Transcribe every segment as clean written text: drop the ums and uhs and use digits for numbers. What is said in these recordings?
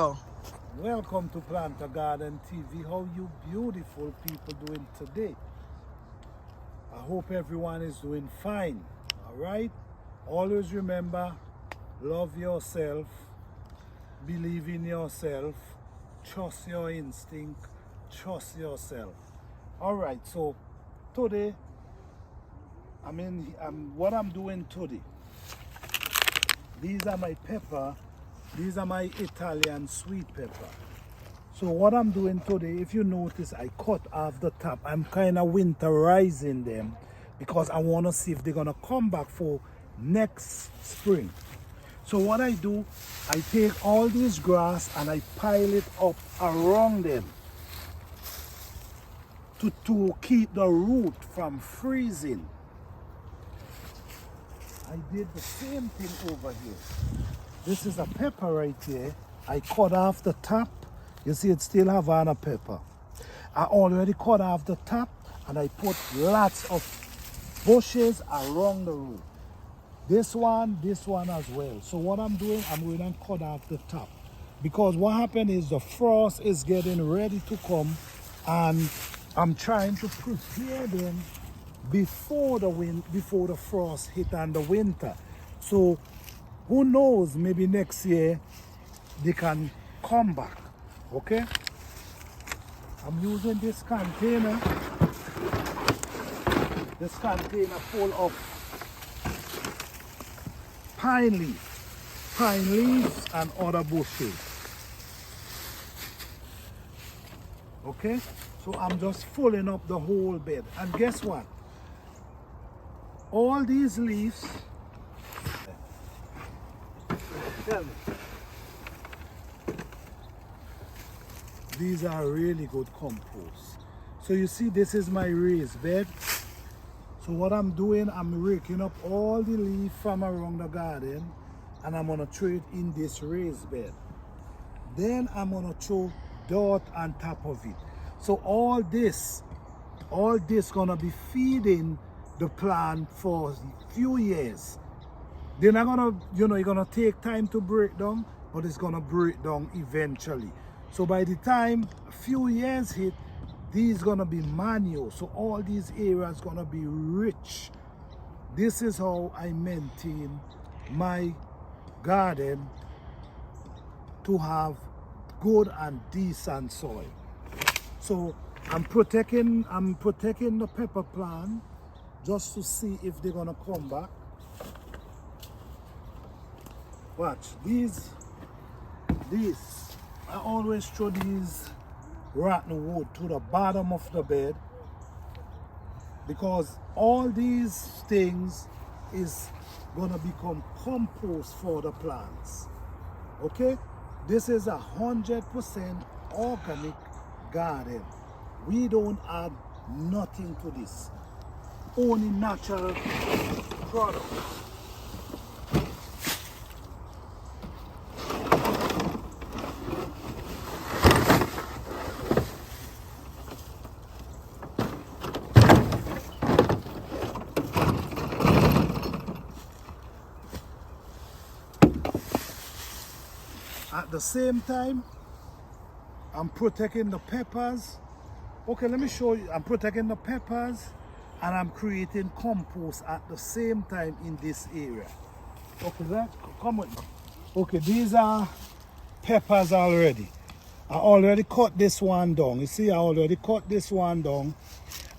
Oh, Welcome to Plant a Garden TV. How you beautiful people doing today? I hope everyone is doing fine. All right? Always remember, love yourself, believe in yourself, trust your instinct, trust yourself. All right, so today, what I'm doing today, these are my pepper. These are my Italian sweet pepper. So what I'm doing today, if you notice, I cut off the top. I'm kind of winterizing them because I want to see if they're going to come back for next spring. So what I do, I take all this grass and I pile it up around them to keep the root from freezing. I did the same thing over here. This is a pepper right here. I cut off the top. You see it still have on a pepper. I already cut off the top and I put lots of bushes around the root. This one as well. So what I'm doing, I'm going to cut off the top. Because what happened is the frost is getting ready to come and I'm trying to prepare them before the frost hit and the winter. So who knows, maybe next year they can come back. Okay? I'm using this container full of pine leaves and other bushes. Okay? So I'm just filling up the whole bed. And guess what? All these leaves, tell me, these are really good compost. So you see, this is my raised bed. So what I'm doing, I'm raking up all the leaves from around the garden and I'm gonna throw it in this raised bed. Then I'm gonna throw dirt on top of it. So all this gonna be feeding the plant for a few years. They're not gonna, it's gonna take time to break down, but it's gonna break down eventually. So by the time a few years hit, these gonna be manual. So all these areas gonna be rich. This is how I maintain my garden to have good and decent soil. So I'm protecting the pepper plant just to see if they're gonna come back. Watch, these, I always throw these rotten wood to the bottom of the bed because all these things is gonna become compost for the plants. Okay? This is 100% organic garden. We don't add nothing to this. Only natural products. At the same time, I'm protecting the peppers. Okay, let me show you. I'm protecting the peppers and I'm creating compost at the same time in this area. Okay, let's come with me. Okay, these are peppers already. I already cut this one down. You see, I already cut this one down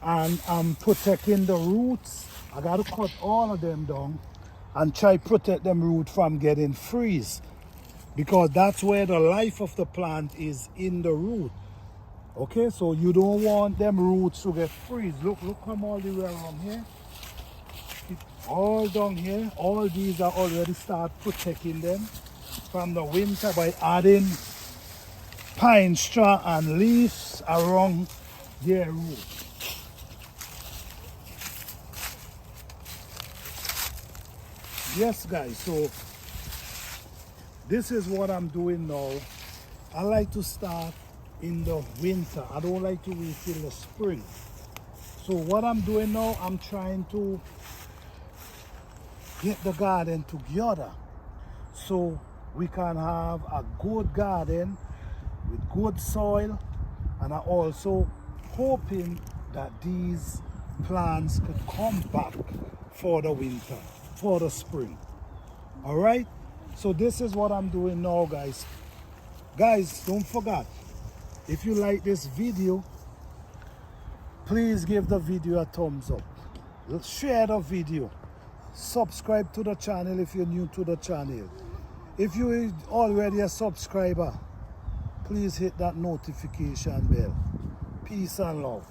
and I'm protecting the roots. I gotta cut all of them down and try to protect them roots from getting freeze. Because that's where the life of the plant is, in the root. Okay, so you don't want them roots to get freeze. Look, come all the way around here. All down here, all these are already start protecting them from the winter by adding pine straw and leaves around their roots. Yes, guys, so this is what I'm doing now. I like to start in the winter. I don't like to wait till the spring. So what I'm doing now, I'm trying to get the garden together. So we can have a good garden with good soil, and I'm also hoping that these plants could come back for the winter, for the spring. All right, so this is what I'm doing now, guys. Guys, don't forget, if you like this video, please give the video a thumbs up. Share the video. Subscribe to the channel if you're new to the channel. If you're already a subscriber, please hit that notification bell. Peace and love.